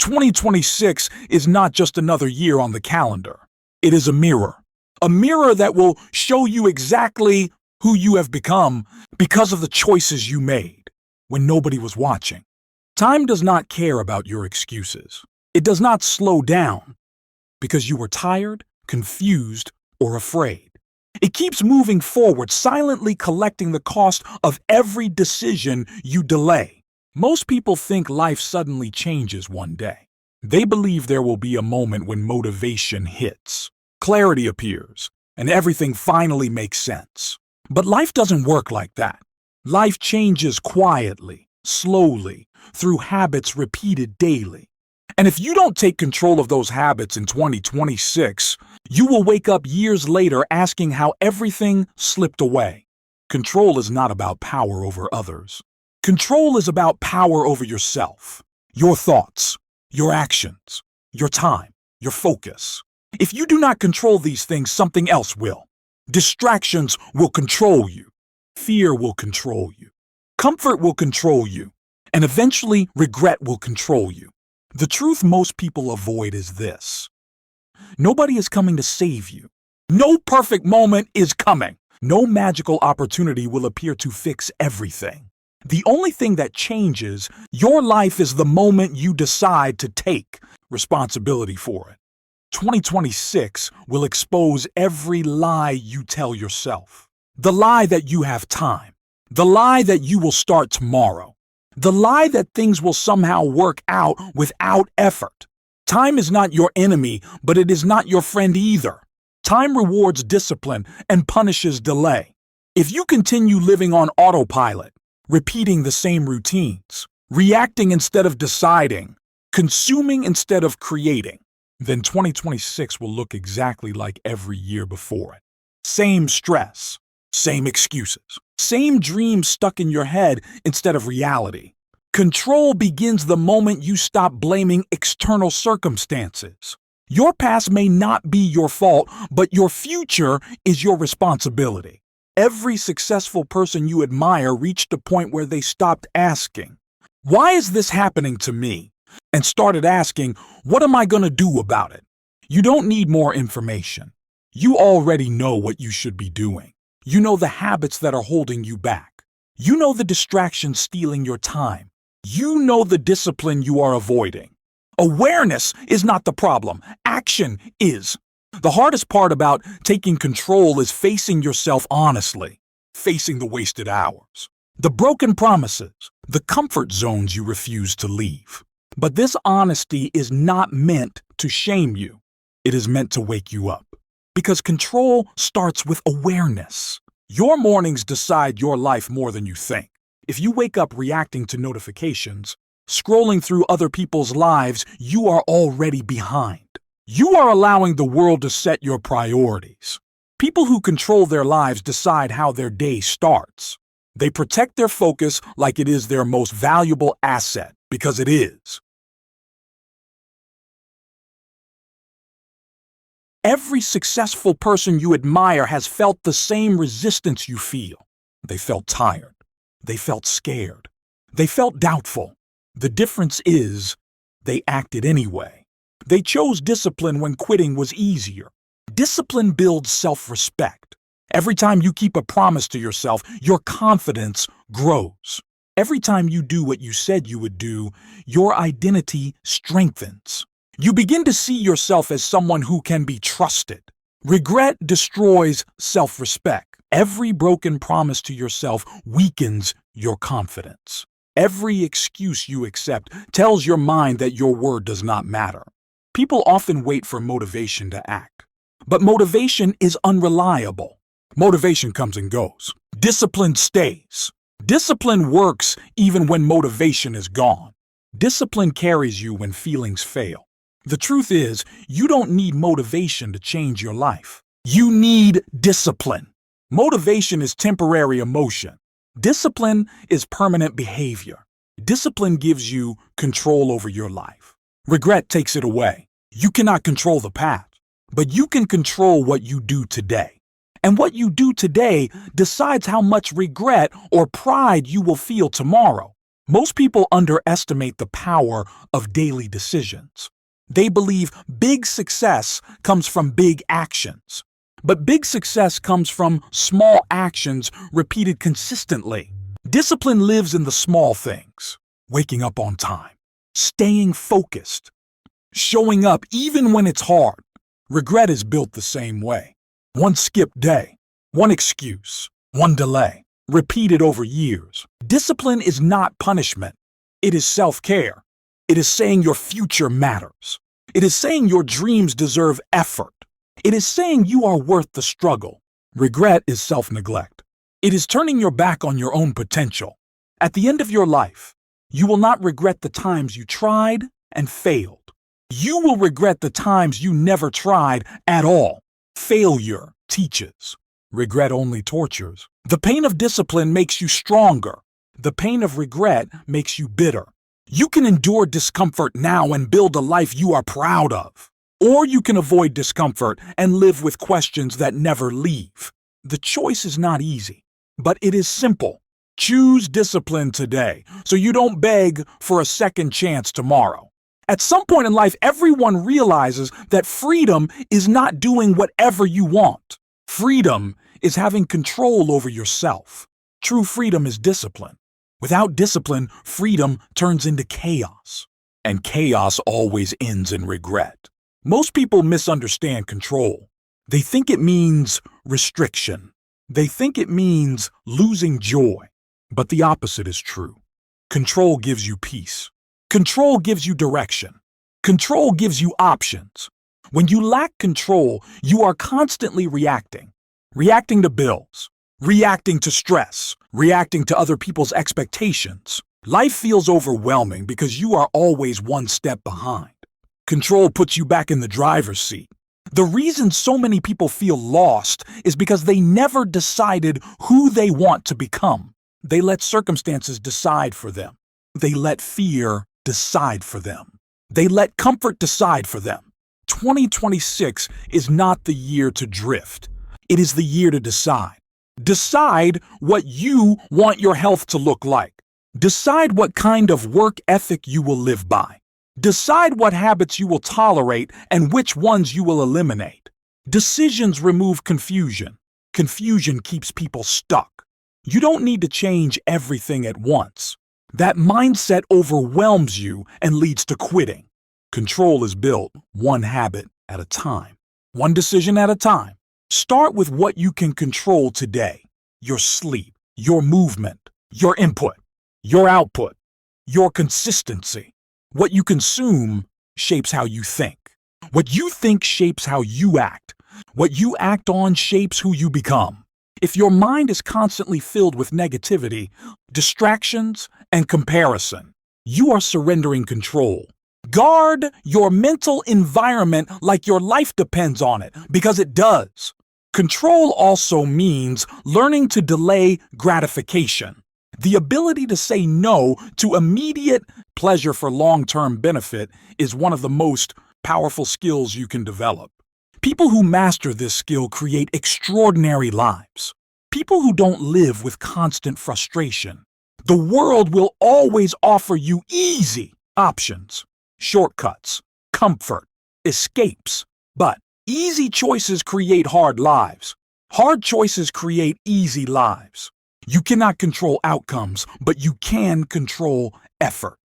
2026 is not just another year on the calendar. It is a mirror that will show you exactly who you have become because of the choices you made when nobody was watching. Time does not care about your excuses. It does not slow down because you were tired, confused, or afraid. It keeps moving forward, silently collecting the cost of every decision you delay. Most people think life suddenly changes one day. They believe there will be a moment when motivation hits, clarity appears, and everything finally makes sense. But life doesn't work like that. Life changes quietly, slowly, through habits repeated daily. And if you don't take control of those habits in 2026, you will wake up years later asking how everything slipped away. Control is not about power over others. Control is about power over yourself, your thoughts, your actions, your time, your focus. If you do not control these things, something else will. Distractions will control you. Fear will control you. Comfort will control you. And eventually, regret will control you. The truth most people avoid is this: nobody is coming to save you. No perfect moment is coming. No magical opportunity will appear to fix everything. The only thing that changes your life is the moment you decide to take responsibility for it. 2026 will expose every lie you tell yourself. The lie that you have time. The lie that you will start tomorrow. The lie that things will somehow work out without effort. Time is not your enemy, but it is not your friend either. Time rewards discipline and punishes delay. If you continue living on autopilot, repeating the same routines, reacting instead of deciding, consuming instead of creating, then 2026 will look exactly like every year before it. Same stress, same excuses, same dreams stuck in your head instead of reality. Control begins the moment you stop blaming external circumstances. Your past may not be your fault, but your future is your responsibility. Every successful person you admire reached a point where they stopped asking, "Why is this happening to me?" and started asking, "What am I going to do about it?" You don't need more information. You already know what you should be doing. You know the habits that are holding you back. You know the distractions stealing your time. You know the discipline you are avoiding. Awareness is not the problem. Action is. The hardest part about taking control is facing yourself honestly, facing the wasted hours, the broken promises, the comfort zones you refuse to leave. But this honesty is not meant to shame you. It is meant to wake you up. Because control starts with awareness. Your mornings decide your life more than you think. If you wake up reacting to notifications, scrolling through other people's lives, you are already behind. You are allowing the world to set your priorities. People who control their lives decide how their day starts. They protect their focus like it is their most valuable asset, because it is. Every successful person you admire has felt the same resistance you feel. They felt tired. They felt scared. They felt doubtful. The difference is, they acted anyway. They chose discipline when quitting was easier. Discipline builds self-respect. Every time you keep a promise to yourself, your confidence grows. Every time you do what you said you would do, your identity strengthens. You begin to see yourself as someone who can be trusted. Regret destroys self-respect. Every broken promise to yourself weakens your confidence. Every excuse you accept tells your mind that your word does not matter. People often wait for motivation to act. But motivation is unreliable. Motivation comes and goes. Discipline stays. Discipline works even when motivation is gone. Discipline carries you when feelings fail. The truth is, you don't need motivation to change your life. You need discipline. Motivation is temporary emotion. Discipline is permanent behavior. Discipline gives you control over your life. Regret takes it away. You cannot control the past, but you can control what you do today. And what you do today decides how much regret or pride you will feel tomorrow. Most people underestimate the power of daily decisions. They believe big success comes from big actions. But big success comes from small actions repeated consistently. Discipline lives in the small things. Waking up on time, staying focused, showing up even when it's hard. Regret is built the same way. One skipped day, one excuse, one delay, repeated over years. Discipline is not punishment. It is self-care. It is saying your future matters. It is saying your dreams deserve effort. It is saying you are worth the struggle. Regret is self-neglect. It is turning your back on your own potential. At the end of your life, you will not regret the times you tried and failed. You will regret the times you never tried at all. Failure teaches. Regret only tortures. The pain of discipline makes you stronger. The pain of regret makes you bitter. You can endure discomfort now and build a life you are proud of. Or you can avoid discomfort and live with questions that never leave. The choice is not easy, but it is simple. Choose discipline today so you don't beg for a second chance tomorrow. At some point in life, everyone realizes that freedom is not doing whatever you want. Freedom is having control over yourself. True freedom is discipline. Without discipline, freedom turns into chaos. And chaos always ends in regret. Most people misunderstand control. They think it means restriction. They think it means losing joy. But the opposite is true. Control gives you peace. Control gives you direction. Control gives you options. When you lack control, you are constantly reacting. Reacting to bills, reacting to stress, reacting to other people's expectations. Life feels overwhelming because you are always one step behind. Control puts you back in the driver's seat. The reason so many people feel lost is because they never decided who they want to become. They let circumstances decide for them. They let fear decide for them. They let comfort decide for them. 2026 is not the year to drift. It is the year to decide. Decide what you want your health to look like. Decide what kind of work ethic you will live by. Decide what habits you will tolerate and which ones you will eliminate. Decisions remove confusion. Confusion keeps people stuck. You don't need to change everything at once. That mindset overwhelms you and leads to quitting. Control is built one habit at a time, one decision at a time. Start with what you can control today. Your sleep, your movement, your input, your output, your consistency. What you consume shapes how you think. What you think shapes how you act. What you act on shapes who you become. If your mind is constantly filled with negativity, distractions, and comparison, you are surrendering control. Guard your mental environment like your life depends on it, because it does. Control also means learning to delay gratification. The ability to say no to immediate pleasure for long-term benefit is one of the most powerful skills you can develop. People who master this skill create extraordinary lives. People who don't live with constant frustration. The world will always offer you easy options, shortcuts, comfort, escapes. But easy choices create hard lives. Hard choices create easy lives. You cannot control outcomes, but you can control effort.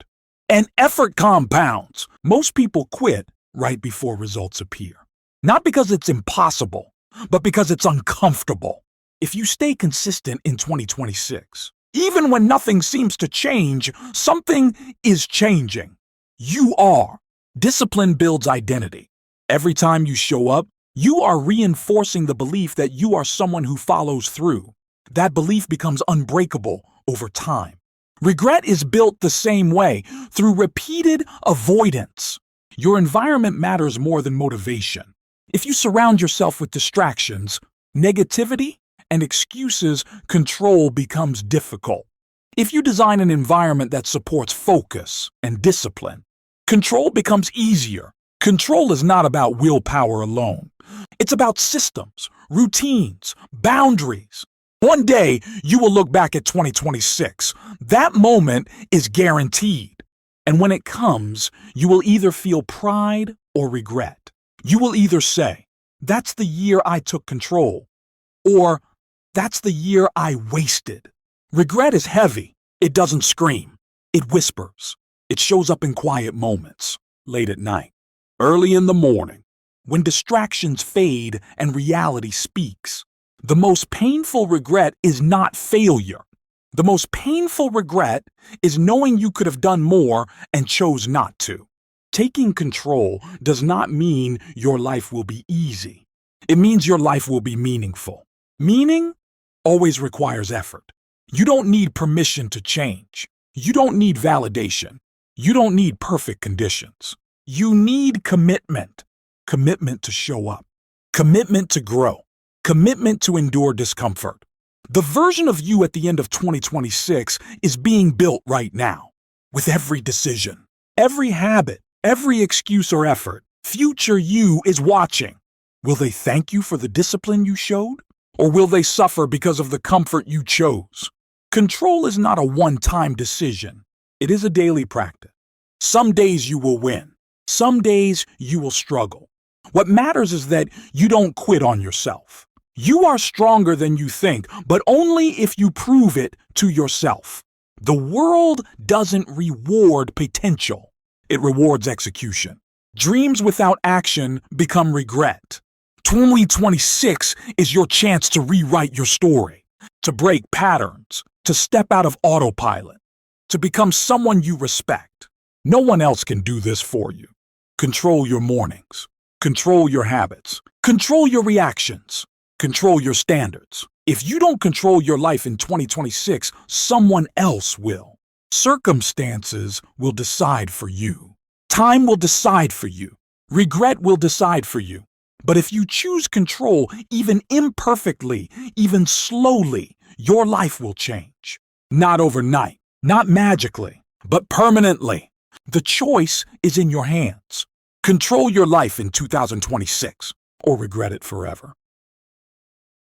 And effort compounds. Most people quit right before results appear. Not because it's impossible, but because it's uncomfortable. If you stay consistent in 2026, even when nothing seems to change, something is changing. You are. Discipline builds identity. Every time you show up, you are reinforcing the belief that you are someone who follows through. That belief becomes unbreakable over time. Regret is built the same way, through repeated avoidance. Your environment matters more than motivation. If you surround yourself with distractions, negativity, and excuses, control becomes difficult. If you design an environment that supports focus and discipline, control becomes easier. Control is not about willpower alone. It's about systems, routines, boundaries. One day, you will look back at 2026. That moment is guaranteed. And when it comes, you will either feel pride or regret. You will either say, "That's the year I took control," or "That's the year I wasted." Regret is heavy. It doesn't scream. It whispers. It shows up in quiet moments, late at night, early in the morning, when distractions fade and reality speaks. The most painful regret is not failure. The most painful regret is knowing you could have done more and chose not to. Taking control does not mean your life will be easy. It means your life will be meaningful. Meaning always requires effort. You don't need permission to change. You don't need validation. You don't need perfect conditions. You need commitment. Commitment to show up. Commitment to grow. Commitment to endure discomfort. The version of you at the end of 2026 is being built right now. With every decision, every habit, every excuse or effort, future you is watching. Will they thank you for the discipline you showed? Or will they suffer because of the comfort you chose? Control is not a one-time decision. It is a daily practice. Some days you will win. Some days you will struggle. What matters is that you don't quit on yourself. You are stronger than you think, but only if you prove it to yourself. The world doesn't reward potential. It rewards execution. Dreams without action become regret. 2026 is your chance to rewrite your story, to break patterns, to step out of autopilot, to become someone you respect. No one else can do this for you. Control your mornings. Control your habits. Control your reactions. Control your standards. If you don't control your life in 2026, someone else will. Circumstances will decide for you. Time will decide for you. Regret will decide for you. But if you choose control, even imperfectly, even slowly, your life will change. Not overnight, not magically, but permanently. The choice is in your hands. Control your life in 2026 or regret it forever.